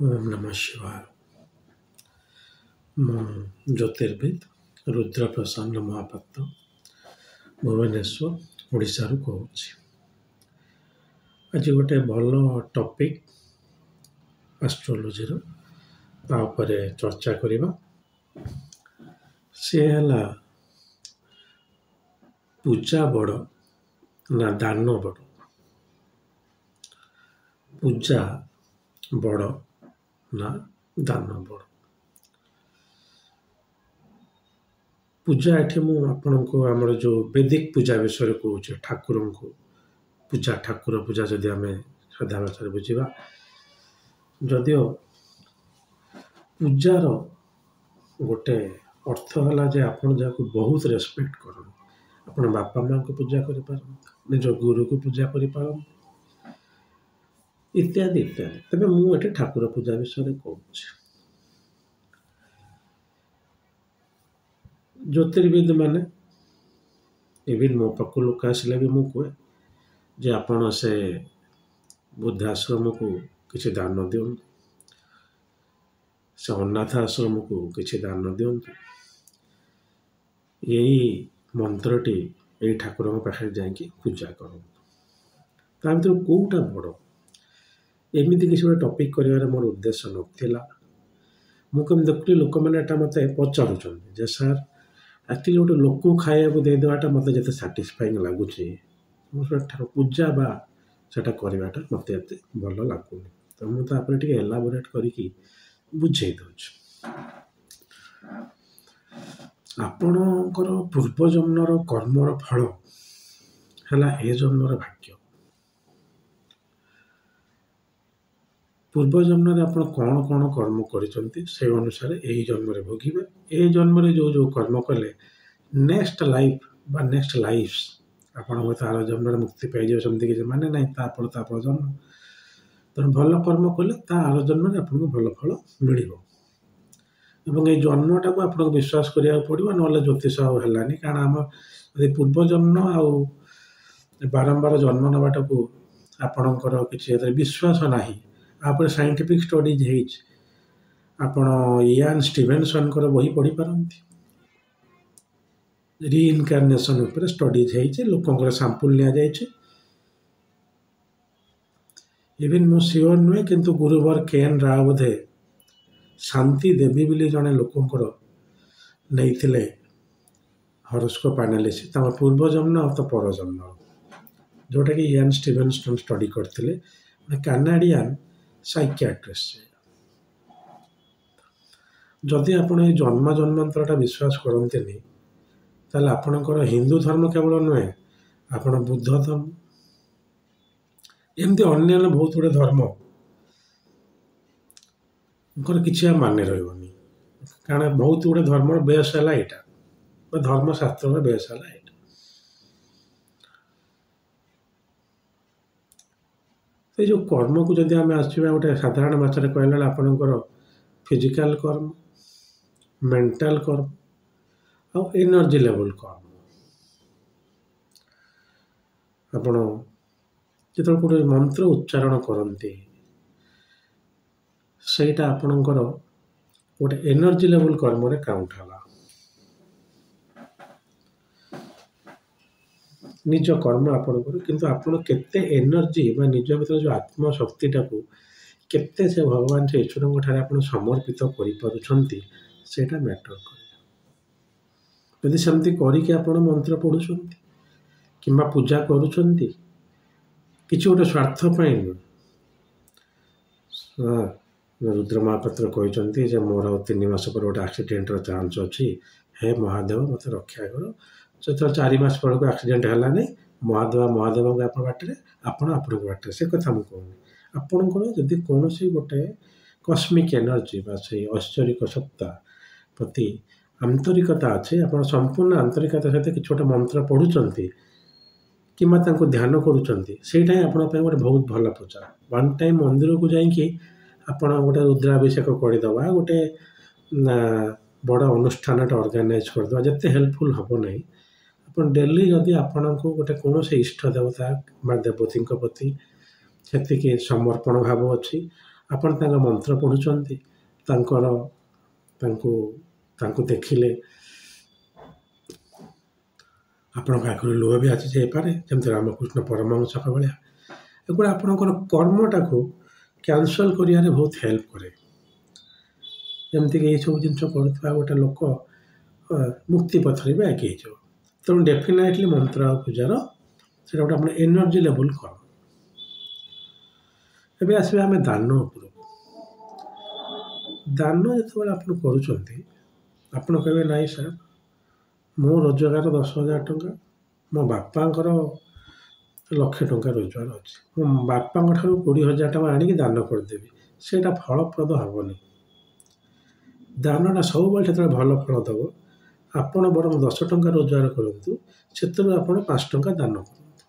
ओम नमः शिवाय। ମୁଁ ଜ୍ୟୋତିର୍ବିଦ ରୁଦ୍ରପ୍ରସନ୍ନ ମହାପାତ୍ର ଭୁବନେଶ୍ୱର ଓଡ଼ିଶାରୁ କହୁଛି। ଆଜି ଗୋଟେ ଭଲ ଟପିକ୍ ଆଷ୍ଟ୍ରୋଲୋଜିର ତା ଉପରେ ଚର୍ଚ୍ଚା କରିବା। ସେ ହେଲା ପୂଜା ବଡ଼ ନା ଦାନ ବଡ଼? ପୂଜା ବଡ଼ ନା ଦାନ ବଡ଼? ପୂଜା ଏଠି ମୁଁ ଆପଣଙ୍କୁ ଆମର ଯେଉଁ ବେଦିକ ପୂଜା ବିଷୟରେ କହୁଛି। ଠାକୁରଙ୍କୁ ପୂଜା, ଠାକୁର ପୂଜା ଯଦି ଆମେ ସାଧା ଭାଷାରେ ବୁଝିବା, ଯଦିଓ ପୂଜାର ଗୋଟେ ଅର୍ଥ ହେଲା ଯେ ଆପଣ ଯାହାକୁ ବହୁତ ରେସ୍ପେକ୍ଟ କରନ୍ତି। ଆପଣ ବାପା ମାଆଙ୍କୁ ପୂଜା କରିପାରନ୍ତି, ନିଜ ଗୁରୁକୁ ପୂଜା କରିପାରନ୍ତି, ଇତ୍ୟାଦି ଇତ୍ୟାଦି। ତେବେ ମୁଁ ଏଠି ଠାକୁର ପୂଜା ବିଷୟରେ କହୁଛି। ଜ୍ୟୋତିର୍ବିଦ ମାନେ ଇଭିନ୍ ମୋ ପାଖକୁ ଲୋକ ଆସିଲେ ବି ମୁଁ କୁହେ ଯେ ଆପଣ ସେ ବୃଦ୍ଧାଶ୍ରମକୁ କିଛି ଦାନ ଦିଅନ୍ତୁ, ସେ ଅନାଥ ଆଶ୍ରମକୁ କିଛି ଦାନ ଦିଅନ୍ତୁ। ଏଇ ମନ୍ତ୍ରଟି ଏଇ ଠାକୁରଙ୍କ ପାଖରେ ଯାଇକି ପୂଜା କରନ୍ତୁ। ତା ଭିତରୁ କେଉଁଟା ବଡ଼? ଏମିତି କିଛି ଗୋଟେ ଟପିକ୍ କରିବାର ମୋର ଉଦ୍ଦେଶ୍ୟ ନଥିଲା। ମୁଁ କେମିତି ଦେଖୁଥିଲି ଲୋକମାନେ ଏଟା ମୋତେ ପଚାରୁଛନ୍ତି ଯେ ସାର୍, ଆକ୍ଚୁଆଲି ଗୋଟେ ଲୋକକୁ ଖାଇବାକୁ ଦେଇଦେବାଟା ମୋତେ ଯେତେ ସାଟିସ୍ଫାଇଂ ଲାଗୁଛି, ସେଟା ପୂଜା ବା ସେଟା କରିବାଟା ମୋତେ ଏତେ ଭଲ ଲାଗୁନି। ତ ମୁଁ ତାପରେ ଟିକେ ଏଲାବୋରେଟ୍ କରିକି ବୁଝେଇ ଦେଉଛି। ଆପଣଙ୍କର ପୂର୍ବଜନ୍ମର କର୍ମର ଫଳ ହେଲା ଏ ଜନ୍ମର ଭାଗ୍ୟ। ପୂର୍ବଜନ୍ମରେ ଆପଣ କ'ଣ କ'ଣ କର୍ମ କରିଛନ୍ତି ସେଇ ଅନୁସାରେ ଏହି ଜନ୍ମରେ ଭୋଗିବେ। ଏହି ଜନ୍ମରେ ଯେଉଁ କର୍ମ କଲେ ନେକ୍ସଟ ଲାଇଫ୍ ବା ନେକ୍ସଟ ଲାଇଫ୍ସ ଆପଣ ହୁଏତ ଆର ଜନ୍ମରେ ମୁକ୍ତି ପାଇଯିବେ, ସେମିତି କିଛି ମାନେ ନାହିଁ। ତାପର ଜନ୍ମ, ତେଣୁ ଭଲ କର୍ମ କଲେ ତା ଆର ଜନ୍ମରେ ଆପଣଙ୍କୁ ଭଲ ଫଳ ମିଳିବ। ଏବଂ ଏଇ ଜନ୍ମଟାକୁ ଆପଣଙ୍କୁ ବିଶ୍ୱାସ କରିବାକୁ ପଡ଼ିବ, ନହେଲେ ଜ୍ୟୋତିଷ ଆଉ ହେଲାନି। କାରଣ ଆମ ଯଦି ପୂର୍ବଜନ୍ମ ଆଉ ବାରମ୍ବାର ଜନ୍ମ ନେବାଟାକୁ ଆପଣଙ୍କର କିଛି ଏଥିରେ ବିଶ୍ୱାସ ନାହିଁ, ତାପରେ ସାଇଣ୍ଟିଫିକ୍ ଷ୍ଟଡିଜ୍ ହେଇଛି। ଆପଣ ଇଆନ୍ ଷ୍ଟିଭେନସନଙ୍କର ବହି ପଢ଼ିପାରନ୍ତି। ରିଇନକାର୍ନେସନ ଉପରେ ଷ୍ଟଡିଜ୍ ହେଇଛି, ଲୋକଙ୍କର ସାମ୍ପୁଲ ନିଆଯାଇଛି। ଇଭିନ୍ ମୁଁ ସିଓର ନୁହେଁ, କିନ୍ତୁ ଗୁରୁବର କେଏନ୍ ରାଓ ବୋଧେ ଶାନ୍ତି ଦେବୀ ବୋଲି ଜଣେ ଲୋକଙ୍କର ନେଇଥିଲେ ହରୋସ୍କୋପ ଆନାଲିସିସ୍, ତାଙ୍କ ପୂର୍ବଜନ୍ମ ଆଉ ତା ପରଜନ୍ମ, ଯେଉଁଟାକି ଇଆନ୍ ଷ୍ଟିଭେନସନ ଷ୍ଟଡି କରିଥିଲେ, କାନାଡ଼ିଆନ୍ ସାଇକିଆଟ୍ରିଷ୍ଟ। ଯଦି ଆପଣ ଏଇ ଜନ୍ମାନ୍ତରଟା ବିଶ୍ୱାସ କରନ୍ତିନି, ତାହେଲେ ଆପଣଙ୍କର ହିନ୍ଦୁ ଧର୍ମ କେବଳ ନୁହେଁ, ଆପଣ ବୁଦ୍ଧ ଧର୍ମ, ଏମିତି ଅନ୍ୟାନ୍ୟ ବହୁତ ଗୁଡ଼ିଏ ଧର୍ମଙ୍କର କିଛି ଆଉ ମାନେ ରହିବନି। କାରଣ ବହୁତ ଗୁଡ଼ିଏ ଧର୍ମର ବେସ୍ ହେଲା ଏଇଟା, ବା ଧର୍ମଶାସ୍ତ୍ରର ବେସ୍ ହେଲା ଏଇଟା। ସେଇ ଯେଉଁ କର୍ମକୁ ଯଦି ଆମେ ଆସିବା ଗୋଟେ ସାଧାରଣ ଭାଷାରେ କହିଲା ବେଳେ, ଆପଣଙ୍କର ଫିଜିକାଲ କର୍ମ, ମେଣ୍ଟାଲ କର୍ମ ଆଉ ଏନର୍ଜି ଲେଭେଲ କର୍ମ। ଆପଣ ଯେତେବେଳେ ଗୋଟେ ମନ୍ତ୍ର ଉଚ୍ଚାରଣ କରନ୍ତି, ସେଇଟା ଆପଣଙ୍କର ଗୋଟେ ଏନର୍ଜି ଲେଭେଲ କର୍ମରେ କାଉଣ୍ଟ ହେଲା। ନିଜ କର୍ମ ଆପଣଙ୍କର, କିନ୍ତୁ ଆପଣ କେତେ ଏନର୍ଜି ବା ନିଜ ଭିତରେ ଯେଉଁ ଆତ୍ମଶକ୍ତିଟାକୁ କେତେ ସେ ଭଗବାନ ସେ ଈଶ୍ୱରଙ୍କ ଠାରେ ଆପଣ ସମର୍ପିତ କରିପାରୁଛନ୍ତି, ସେଇଟା ମ୍ୟାଟର କରେ। ଯଦି ସେମିତି କରିକି ଆପଣ ମନ୍ତ୍ର ପଢ଼ୁଛନ୍ତି କିମ୍ବା ପୂଜା କରୁଛନ୍ତି କିଛି ଗୋଟେ ସ୍ୱାର୍ଥ ପାଇଁ ନୁହେଁ। ରୁଦ୍ର ମହାପାତ୍ର କହିଛନ୍ତି ଯେ ମୋର ଆଉ 3 ମାସ ପରେ ଗୋଟେ ଆକ୍ସିଡେଣ୍ଟର ଚାନ୍ସ ଅଛି, ହେ ମହାଦେବ ମୋତେ ରକ୍ଷା କର। ସେତେବେଳେ 4 ମାସ ବେଳକୁ ଆକ୍ସିଡେଣ୍ଟ ହେଲାନି। ମହାଦେବଙ୍କ ଆପଣ ବାଟରେ, ଆପଣ ଆପଣଙ୍କ ବାଟରେ। ସେ କଥା ମୁଁ କହୁନି। ଆପଣଙ୍କର ଯଦି କୌଣସି ଗୋଟେ କସ୍ମିକ୍ ଏନର୍ଜି ବା ସେଇ ଐଶ୍ୱରିକ ସତ୍ତା ପ୍ରତି ଆନ୍ତରିକତା ଅଛି, ଆପଣ ସମ୍ପୂର୍ଣ୍ଣ ଆନ୍ତରିକତା ସହିତ କିଛି ଗୋଟେ ମନ୍ତ୍ର ପଢ଼ୁଛନ୍ତି କିମ୍ବା ତାଙ୍କୁ ଧ୍ୟାନ କରୁଛନ୍ତି, ସେଇଟା ହିଁ ଆପଣଙ୍କ ପାଇଁ ଗୋଟେ ବହୁତ ଭଲ ପୂଜା। ୱାନ୍ ଟାଇମ୍ ମନ୍ଦିରକୁ ଯାଇକି ଆପଣ ଗୋଟେ ରୁଦ୍ରାଭିଷେକ କରିଦେବା, ଗୋଟେ ବଡ଼ ଅନୁଷ୍ଠାନଟା ଅର୍ଗାନାଇଜ୍ କରିଦେବା ଯେତେ ହେଲ୍ପଫୁଲ୍ ହେବ ନାହିଁ। ଆପଣ ଡେଲି ଯଦି ଆପଣଙ୍କୁ ଗୋଟେ କୌଣସି ଇଷ୍ଟ ଦେବତା ବା ଦେବତୀଙ୍କ ପ୍ରତି ସେତିକି ସମର୍ପଣ ଭାବ ଅଛି, ଆପଣ ତାଙ୍କ ମନ୍ତ୍ର ପଢ଼ୁଛନ୍ତି, ତାଙ୍କୁ ଦେଖିଲେ ଆପଣଙ୍କ ଆଖିରୁ ଲୁହ ବି ଆସି ଯାଇପାରେ, ଯେମିତି ରାମକୃଷ୍ଣ ପରମହଂସଙ୍କ ଭଳିଆ। ଏଗୁଡ଼ା ଆପଣଙ୍କର କର୍ମଟାକୁ କ୍ୟାନସଲ୍ କରିବାରେ ବହୁତ ହେଲ୍ପ କରେ। ଯେମିତିକି ଏଇସବୁ ଜିନିଷ କରୁଥିବା ଗୋଟେ ଲୋକ ମୁକ୍ତି ପଥରେ ବି ଆଗେଇ ହେଇଯିବ। ତେଣୁ ଡେଫିନେଟଲି ମନ୍ତ୍ର ଆଉ ପୂଜାର ସେଇଟା ଗୋଟେ ଆପଣ ଏନର୍ଜି ଲେଭେଲ୍ କର। ଏବେ ଆସିବା ଆମେ ଦାନ ଉପରକୁ। ଦାନ ଯେତେବେଳେ ଆପଣ କରୁଛନ୍ତି, ଆପଣ କହିବେ ନାଇଁ ସାର୍, ମୋ ରୋଜଗାର 10,000 ଟଙ୍କା, ମୋ ବାପାଙ୍କର ଲକ୍ଷେ ଟଙ୍କା ରୋଜଗାର ଅଛି, ମୋ ବାପାଙ୍କ ଠାରୁ 20,000 ଟଙ୍କା ଆଣିକି ଦାନ କରିଦେବି, ସେଇଟା ଫଳପ୍ରଦ ହେବନି। ଦାନଟା ସବୁବେଳେ ଯେତେବେଳେ ଭଲ ଫଳ ଦେବ, ଆପଣ ବରଂ 10 ଟଙ୍କା ରୋଜଗାର କରନ୍ତୁ, ସେଥିରୁ ଆପଣ 5 ଟଙ୍କା ଦାନ କରନ୍ତୁ,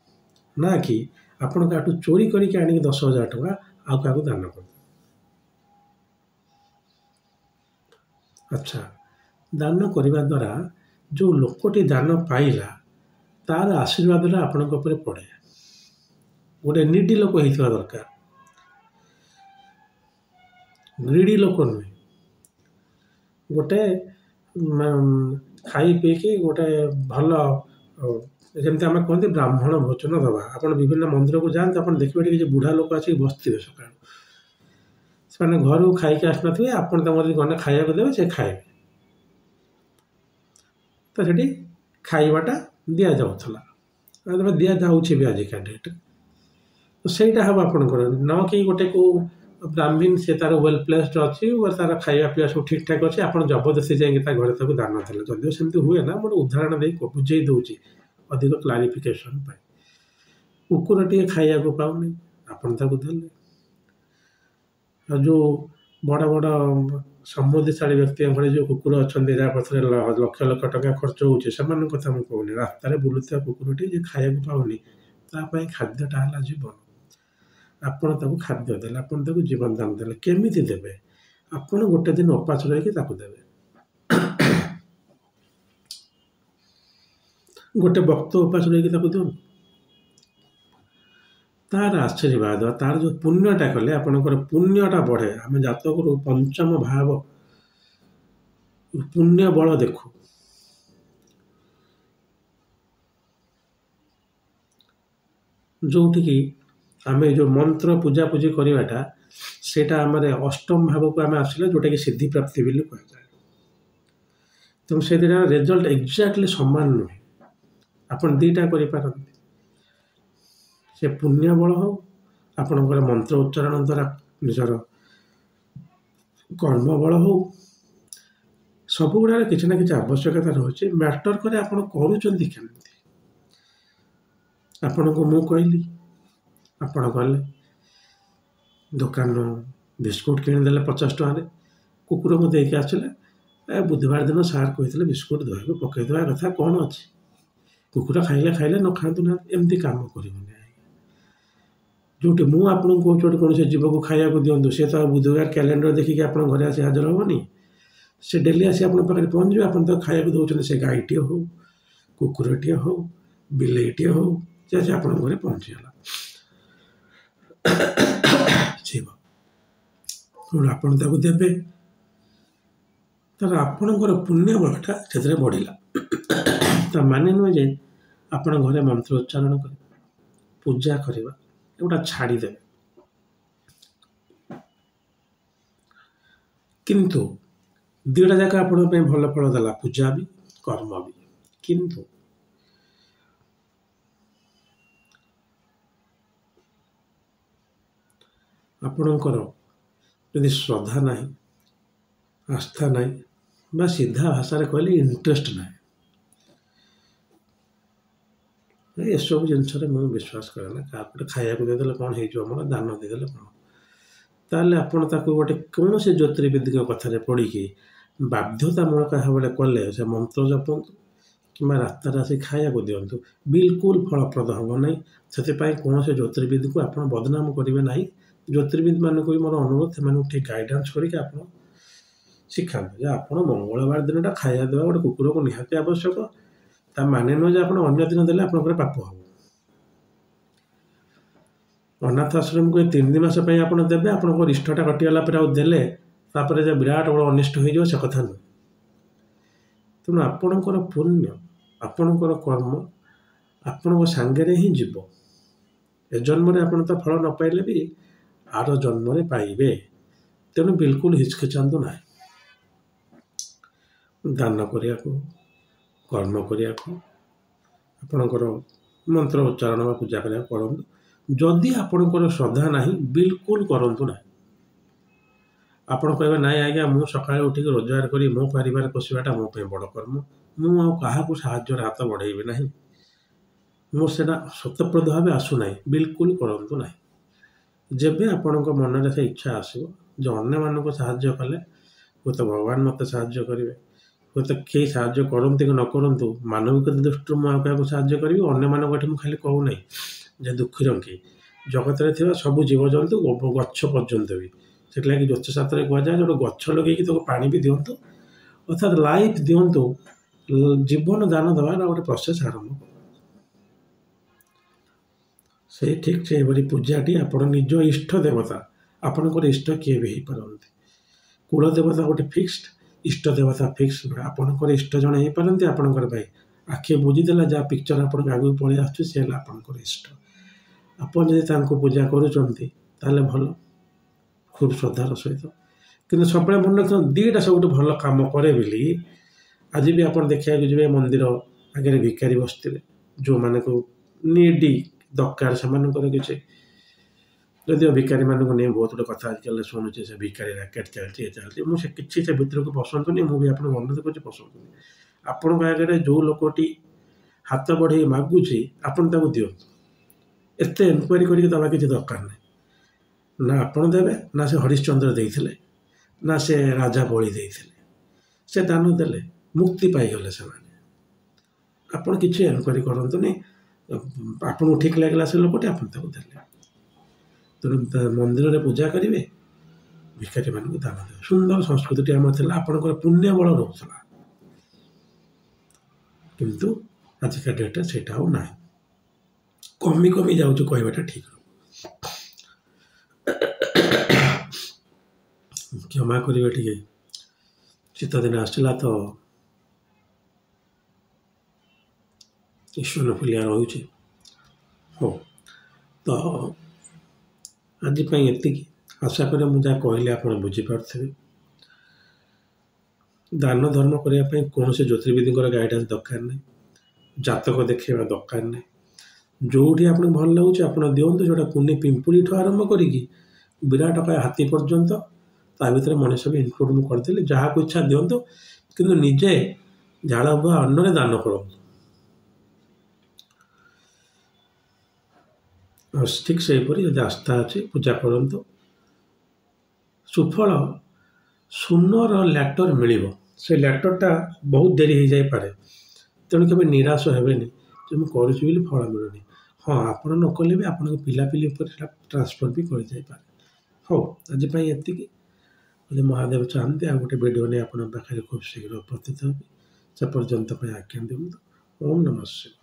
ନା କି ଆପଣ କାହାଠୁ ଚୋରି କରିକି ଆଣିକି 10,000 ଟଙ୍କା ଆଉ କାହାକୁ ଦାନ କରନ୍ତୁ। ଆଚ୍ଛା, ଦାନ କରିବା ଦ୍ୱାରା ଯେଉଁ ଲୋକଟି ଦାନ ପାଇଲା ତାର ଆଶୀର୍ବାଦଟା ଆପଣଙ୍କ ଉପରେ ପଡ଼େ। ଗୋଟେ ନିଡି ଲୋକ ହେଇଥିବା ଦରକାର, ଗ୍ରିଡି ଲୋକ ନୁହେଁ। ଗୋଟେ ଖାଇ ପିଇକି ଗୋଟେ ଭଲ, ଯେମିତି ଆମେ କୁହନ୍ତି ବ୍ରାହ୍ମଣ ଭୋଜନ ଦେବା। ଆପଣ ବିଭିନ୍ନ ମନ୍ଦିରକୁ ଯାଆନ୍ତି, ଆପଣ ଦେଖିବେ ଟିକେ ବୁଢ଼ା ଲୋକ ଆସିକି ବସିଥିବେ ସକାଳୁ, ସେମାନେ ଘରକୁ ଖାଇକି ଆସିନଥିବେ, ଆପଣ ତାଙ୍କର ଯଦି ଗଣ୍ଡେ ଖାଇବାକୁ ଦେବେ ସେ ଖାଇବେ। ତ ସେଠି ଖାଇବାଟା ଦିଆଯାଉଥିଲା, ଦିଆଯାଉଛି ବି ଆଜିକା ଡେଟ୍ରେ। ତ ସେଇଟା ହେବ ଆପଣଙ୍କର, ନ କି ଗୋଟେ କେଉଁ ବ୍ରାହ୍ମୀଣ ସେ ତାର ୱେଲ୍ ପ୍ଲେସ୍ଡ ଅଛି, ତାର ଖାଇବା ପିଇବା ସବୁ ଠିକ୍ଠାକ୍ ଅଛି, ଆପଣ ଜବରଦସ୍ତି ଯାଇକି ତା ଘରେ ତାକୁ ଦାନ ଦେଲେ। ଯଦିଓ ସେମିତି ହୁଏ ନା, ମୁଁ ଗୋଟେ ଉଦାହରଣ ଦେଇ ବୁଝେଇ ଦେଉଛି ଅଧିକ କ୍ଲାରିଫିକେସନ୍ ପାଇଁ। କୁକୁରଟିଏ ଖାଇବାକୁ ପାଉନି, ଆପଣ ତାକୁ ଦେଲେ। ଆଉ ଯେଉଁ ବଡ଼ ବଡ଼ ସମୃଦ୍ଧିଶାଳୀ ବ୍ୟକ୍ତିଙ୍କ ଭଳି ଯେଉଁ କୁକୁର ଅଛନ୍ତି, ଯାହା ପଛରେ ଲକ୍ଷ ଲକ୍ଷ ଟଙ୍କା ଖର୍ଚ୍ଚ ହେଉଛି, ସେମାନଙ୍କ କଥା ମୁଁ କହୁନି। ରାସ୍ତାରେ ବୁଲୁଥିବା କୁକୁରଟି ଯେ ଖାଇବାକୁ ପାଉନି, ତା ପାଇଁ ଖାଦ୍ୟଟା ହେଲା ଜୀବନ। ଆପଣ ତାକୁ ଖାଦ୍ୟ ଦେଲେ, ଆପଣ ତାକୁ ଜୀବନ ଦାନ ଦେଲେ। କେମିତି ଦେବେ? ଆପଣ ଗୋଟେ ଦିନ ଉପାସ ରହିକି ତାକୁ ଦେବେ। ଗୋଟେ ବକ୍ତ ଉପାସ ରହିକି ତାକୁ ଦିଅନ୍ତୁ, ତାର ଆଶୀର୍ବାଦ, ତାର ଯେଉଁ ପୁଣ୍ୟଟା କଲେ ଆପଣଙ୍କର ପୁଣ୍ୟଟା ବଢ଼େ। ଆମେ ଜାତକରୁ ପଞ୍ଚମ ଭାବ ପୁଣ୍ୟ ବଳ ଦେଖୁ। ଯେଉଁଠିକି ଆମେ ଯେଉଁ ମନ୍ତ୍ର ପୂଜାପୂଜି କରିବାଟା, ସେଇଟା ଆମର ଅଷ୍ଟମ ଭାବକୁ ଆମେ ଆସିଲେ, ଯେଉଁଟାକି ସିଦ୍ଧିପ୍ରାପ୍ତି ବୋଲି କୁହାଯାଏ। ତେଣୁ ସେ ଦିନର ରେଜଲ୍ଟ ଏକ୍ଜାକ୍ଟଲି ସମାନ ନୁହେଁ, ଆପଣ ଦୁଇଟା କରିପାରନ୍ତି। ସେ ପୁଣ୍ୟ ବଳ ହେଉ, ଆପଣଙ୍କର ମନ୍ତ୍ର ଉଚ୍ଚାରଣ ଦ୍ୱାରା ନିଜର କର୍ମ ବଳ ହେଉ, ସବୁଗୁଡ଼ାର କିଛି ନା କିଛି ଆବଶ୍ୟକତା ରହୁଛି। ମ୍ୟାଟର କରେ ଆପଣ କରୁଛନ୍ତି କେମିତି। ଆପଣଙ୍କୁ ମୁଁ କହିଲି, ଆପଣ ଗଲେ ଦୋକାନରୁ ବିସ୍କୁଟ୍ କିଣିଦେଲେ 50 ଟଙ୍କାରେ, କୁକୁରକୁ ଦେଇକି ଆସିଲେ, ବୁଧବାର ଦିନ ସାର୍ କହିଥିଲେ ବିସ୍କୁଟ୍ ଦହିକୁ ପକାଇଦେବା କଥା, କ'ଣ ଅଛି, କୁକୁର ଖାଇଲେ ଖାଇଲେ, ନ ଖାଆନ୍ତୁ ନା, ଏମିତି କାମ କରିବୁନି। ଯେଉଁଠି ମୁଁ ଆପଣଙ୍କୁ କହୁଛି ଗୋଟେ କୌଣସି ଜୀବକୁ ଖାଇବାକୁ ଦିଅନ୍ତୁ, ସେ ତ ବୁଧବାର କ୍ୟାଲେଣ୍ଡର ଦେଖିକି ଆପଣଙ୍କ ଘରେ ଆସି ହାଜର ହେବନି। ସେ ଡେଲି ଆସି ଆପଣଙ୍କ ପାଖରେ ପହଞ୍ଚିବେ, ଆପଣ ତାକୁ ଖାଇବାକୁ ଦେଉଛନ୍ତି। ସେ ଗାଈଟିଏ ହେଉ, କୁକୁରଟିଏ ହେଉ, ବିଲେଇଟିଏ ହେଉ, ସେ ଆସି ଆପଣଙ୍କ ଘରେ ପହଞ୍ଚିଗଲା। ତେଣୁ ଆପଣ ତାକୁ ଦେବେ, ତାର ଆପଣଙ୍କର ପୁଣ୍ୟ ବଳଟା ସେଥିରେ ବଢ଼ିଲା। ତା ମାନେ ନୁହେଁ ଯେ ଆପଣ ଘରେ ମନ୍ତ୍ର ଉଚ୍ଚାରଣ କରିବା, ପୂଜା କରିବା ଏଗୁଡ଼ା ଛାଡ଼ିଦେବେ। କିନ୍ତୁ ଦୁଇଟା ଯାକ ଆପଣଙ୍କ ପାଇଁ ଭଲ ଫଳ ଦେଲା, ପୂଜା ବି କର୍ମ ବି। କିନ୍ତୁ ଆପଣଙ୍କର ଯଦି ଶ୍ରଦ୍ଧା ନାହିଁ, ଆସ୍ଥା ନାହିଁ, ବା ସିଧା ଭାଷାରେ କହିଲେ ଇଣ୍ଟରେଷ୍ଟ ନାହିଁ, ଏସବୁ ଜିନିଷରେ ମୁଁ ବିଶ୍ୱାସ କରେ ନା। କାହାକୁ ଗୋଟେ ଖାଇବାକୁ ଦେଇଦେଲେ କ'ଣ ହେଇଯିବ, ମୋର ଦାନ ଦେଇଦେଲେ କ'ଣ, ତାହେଲେ ଆପଣ ତାକୁ ଗୋଟେ କୌଣସି ଜ୍ୟୋତିର୍ବିଦଙ୍କ କଥାରେ ପଡ଼ିକି ବାଧ୍ୟତାମୂଳକ ଭାବରେ କଲେ, ସେ ମନ୍ତ୍ର ଜପନ୍ତୁ କିମ୍ବା ରାସ୍ତାରେ ଆସି ଖାଇବାକୁ ଦିଅନ୍ତୁ, ବିଲକୁଲ ଫଳପ୍ରଦ ହେବ ନାହିଁ। ସେଥିପାଇଁ କୌଣସି ଜ୍ୟୋତିର୍ବିଦକୁ ଆପଣ ବଦନାମ କରିବେ ନାହିଁ। ଜ୍ୟୋତିର୍ବିଦମାନଙ୍କୁ ବି ମୋର ଅନୁରୋଧ, ସେମାନଙ୍କୁ ଟିକେ ଗାଇଡାନ୍ସ କରିକି ଆପଣ ଶିଖାନ୍ତୁ ଯେ ଆପଣ ମଙ୍ଗଳବାର ଦିନଟା ଖାଇବା ଦେବା ଗୋଟେ କୁକୁରକୁ ନିହାତି ଆବଶ୍ୟକ। ତା ମାନେ ନୁହେଁ ଯେ ଆପଣ ଅନ୍ୟ ଦିନ ଦେଲେ ଆପଣଙ୍କର ପାପ ହେବ। ଅନାଥ ଆଶ୍ରମକୁ ଏ 3 ମାସ ପାଇଁ ଆପଣ ଦେବେ, ଆପଣଙ୍କ ଇଷ୍ଟଟା କଟିଗଲା ପରେ ଆଉ ଦେଲେ ତାପରେ ଯେ ବିରାଟ ବଡ଼ ଅନିଷ୍ଟ ହୋଇଯିବ ସେ କଥା ନୁହେଁ। ତେଣୁ ଆପଣଙ୍କର ପୁଣ୍ୟ, ଆପଣଙ୍କର କର୍ମ ଆପଣଙ୍କ ସାଙ୍ଗରେ ହିଁ ଯିବ। ଏ ଜନ୍ମରେ ଆପଣ ତ ଫଳ ନ ପାଇଲେ ବି ଆର ଜନ୍ମରେ ପାଇବେ। ତେଣୁ ବିଲକୁଲ ହିଚକିଚାନ୍ତୁ ନାହିଁ। ଦାନ କରିବାକୁ, କର୍ମ କରିବାକୁ, ଆପଣଙ୍କର ମନ୍ତ୍ର ଉଚ୍ଚାରଣ ବା ପୂଜା କରିବାକୁ କରନ୍ତୁ। ଯଦି ଆପଣଙ୍କର ଶ୍ରଦ୍ଧା ନାହିଁ ବିଲକୁଲ କରନ୍ତୁ ନାହିଁ। ଆପଣ କହିବେ ନାଇଁ ଆଜ୍ଞା ମୁଁ ସକାଳେ ଉଠିକି ରୋଜଗାର କରି ମୋ ପରିବାର ପୋଷିବାଟା ମୋ ପାଇଁ ବଡ଼ କର୍ମ, ମୁଁ ଆଉ କାହାକୁ ସାହାଯ୍ୟର ହାତ ବଢ଼େଇବି ନାହିଁ, ମୁଁ ସେଇଟା ସତପ୍ରଦ ଭାବେ ଆସୁନାହିଁ, ବିଲକୁଲ କରନ୍ତୁ ନାହିଁ। ଯେବେ ଆପଣଙ୍କ ମନରେ ସେ ଇଚ୍ଛା ଆସିବ ଯେ ଅନ୍ୟମାନଙ୍କୁ ସାହାଯ୍ୟ କଲେ ହୁଏତ ଭଗବାନ ମୋତେ ସାହାଯ୍ୟ କରିବେ, ହୁଏତ କେହି ସାହାଯ୍ୟ କରନ୍ତି କି ନ କରନ୍ତୁ, ମାନବିକତା ଦୃଷ୍ଟିରୁ ମୁଁ ଆଉ କାହାକୁ ସାହାଯ୍ୟ କରିବି। ଅନ୍ୟମାନଙ୍କ ଏଠି ମୁଁ ଖାଲି କହୁନାହିଁ ଯେ ଦୁଃଖୀ ରଙ୍କି, ଜଗତରେ ଥିବା ସବୁ ଜୀବଜନ୍ତୁ ଗଛ ପର୍ଯ୍ୟନ୍ତ ବି, ସେଥିଲାଗି ଜ୍ୟୋତିଷଶାସ୍ତ୍ରରେ କୁହାଯାଏ ଗୋଟେ ଗଛ ଲଗେଇକି ତାକୁ ପାଣି ବି ଦିଅନ୍ତୁ, ଅର୍ଥାତ୍ ଲାଇଫ୍ ଦିଅନ୍ତୁ, ଜୀବନ ଦାନ ଦେବାର ଗୋଟେ ପ୍ରୋସେସ୍ ଆରମ୍ଭ କରନ୍ତୁ। ସେଇ ଠିକ୍ ସେଇଭଳି ପୂଜାଟି ଆପଣ ନିଜ ଇଷ୍ଟ ଦେବତା, ଆପଣଙ୍କର ଇଷ୍ଟ କିଏ ବି ହେଇପାରନ୍ତି। କୁଳ ଦେବତା ଗୋଟେ ଫିକ୍ସଡ, ଇଷ୍ଟ ଦେବତା ଫିକ୍ସଡ ନୁହେଁ। ଆପଣଙ୍କର ଇଷ୍ଟ ଜଣେ ହେଇପାରନ୍ତି ଆପଣଙ୍କର ଭାଇ, ଆଖି ବୁଝିଦେଲା ଯାହା ପିକ୍ଚର ଆପଣଙ୍କ ଆଗକୁ ପଳେଇ ଆସୁଛି ସେ ହେଲା ଆପଣଙ୍କର ଇଷ୍ଟ। ଆପଣ ଯଦି ତାଙ୍କୁ ପୂଜା କରୁଛନ୍ତି ତାହେଲେ ଭଲ, ଖୁବ୍ ଶ୍ରଦ୍ଧାର ସହିତ। କିନ୍ତୁ ସବୁବେଳେ ମନେ ରଖନ୍ତୁ ଦୁଇଟା ସବୁଠୁ ଭଲ କାମ କରେ ବୋଲି। ଆଜି ବି ଆପଣ ଦେଖିବାକୁ ଯିବେ ମନ୍ଦିର ଆଗରେ ଭିକାରୀ ବସିଥିବେ, ଯେଉଁମାନଙ୍କୁ ନିଡି ଦରକାର ସେମାନଙ୍କର କିଛି, ଯଦିଓ ଭିକାରୀମାନଙ୍କୁ ନେଇ ବହୁତ ଗୁଡ଼ିଏ କଥା ଆଜିକାଲି ଶୁଣୁଛି, ସେ ଭିକାରୀ ରାକେଟ ଚାଲିଛି ଏ ଚାଲିଛି, ମୁଁ ସେ କିଛି ସେ ଭିତରକୁ ପସନ୍ତୁନି, ମୁଁ ବି ଆପଣଙ୍କୁ ଅନୁରୋଧ କରୁଛି ପସନ୍ତୁନି। ଆପଣଙ୍କ ଆଗରେ ଯେଉଁ ଲୋକଟି ହାତ ବଢ଼େଇ ମାଗୁଛି ଆପଣ ତାକୁ ଦିଅନ୍ତୁ। ଏତେ ଏନକ୍ୱାରି କରିକି ଦେବା କିଛି ଦରକାର ନାହିଁ। ନା ଆପଣ ଦେବେ, ନା ସେ ହରିଶ୍ଚନ୍ଦ୍ର ଦେଇଥିଲେ, ନା ସେ ରାଜା ବଳି ଦେଇଥିଲେ, ସେ ଦାନ ଦେଲେ ମୁକ୍ତି ପାଇଗଲେ ସେମାନେ। ଆପଣ କିଛି ଏନକ୍ୱାରି କରନ୍ତୁନି, ଆପଣଙ୍କୁ ଠିକ୍ ଲାଗିଲା ସେ ଲୋକଟି ଆପଣ ତାକୁ ଦେଲେ। ତେଣୁ ମନ୍ଦିରରେ ପୂଜା କରିବେ, ଭିକାରୀମାନଙ୍କୁ ଦାନ ଦେବେ। ସୁନ୍ଦର ସଂସ୍କୃତିଟି ଆମର ଥିଲା, ଆପଣଙ୍କର ପୁଣ୍ୟ ବଳ ରହୁଥିଲା। କିନ୍ତୁ ଆଜିକା ଡେଟ୍ରେ ସେଇଟା ଆଉ ନାହିଁ, କମି କମି ଯାଉଛି କହିବାଟା ଠିକ୍। କ୍ଷମା କରିବେ ଟିକେ, ଶୀତଦିନ ଆସିଲା ତ ଇସନଫୁଲିଆ ରହୁଛି। ହଉ, ତ ଆଜି ପାଇଁ ଏତିକି। ଆଶା କରେ ମୁଁ ଯାହା କହିଲି ଆପଣ ବୁଝିପାରୁଥିବେ। ଦାନ ଧର୍ମ କରିବା ପାଇଁ କୌଣସି ଜ୍ୟୋତିର୍ବିଦଙ୍କର ଗାଇଡାନ୍ସ ଦରକାର ନାହିଁ, ଜାତକ ଦେଖେଇବା ଦରକାର ନାହିଁ। ଯେଉଁଠି ଆପଣଙ୍କୁ ଭଲ ଲାଗୁଛି ଆପଣ ଦିଅନ୍ତୁ। ଯେଉଁଟା କୁନି ପିମ୍ପୁଡ଼ିଠୁ ଆରମ୍ଭ କରିକି ବିରାଟକାୟ ହାତୀ ପର୍ଯ୍ୟନ୍ତ, ତା ଭିତରେ ମଣିଷ ବି ଇନକ୍ଲୁଡ଼ ମୁଁ କରିଦେଲି। ଯାହାକୁ ଇଚ୍ଛା ଦିଅନ୍ତୁ, କିନ୍ତୁ ନିଜେ ଝାଳ ବୁହା ଅନ୍ନରେ ଦାନ କରନ୍ତୁ। ଠିକ୍ ସେହିପରି ଯଦି ଆସ୍ଥା ଅଛି ପୂଜା କରନ୍ତୁ, ସୁଫଳ ସୁନର ଲ୍ୟାଟର ମିଳିବ। ସେ ଲ୍ୟାଟରଟା ବହୁତ ଡେରି ହେଇଯାଇପାରେ, ତେଣୁ କେବେ ନିରାଶ ହେବେନି ଯେ ମୁଁ କରୁଛି ବୋଲି ଫଳ ମିଳୁନି। ହଁ, ଆପଣ ନ କଲେ ବି ଆପଣଙ୍କ ପିଲାପିଲି ଉପରେ ସେଟା ଟ୍ରାନ୍ସଫର ବି କରିଯାଇପାରେ। ହଉ, ଆଜି ପାଇଁ ଏତିକି। ଯଦି ମହାଦେବ ଚାହାନ୍ତି ଆଉ ଗୋଟେ ଭିଡ଼ିଓ ନେଇ ଆପଣଙ୍କ ପାଖରେ ଖୁବ୍ ଶୀଘ୍ର ଉପସ୍ଥିତ ହେବି। ସେ ପର୍ଯ୍ୟନ୍ତ ପାଇଁ ଆଜ୍ଞା ଦିଅନ୍ତୁ। ଓମ୍ ନମଃ ଶିବାୟ।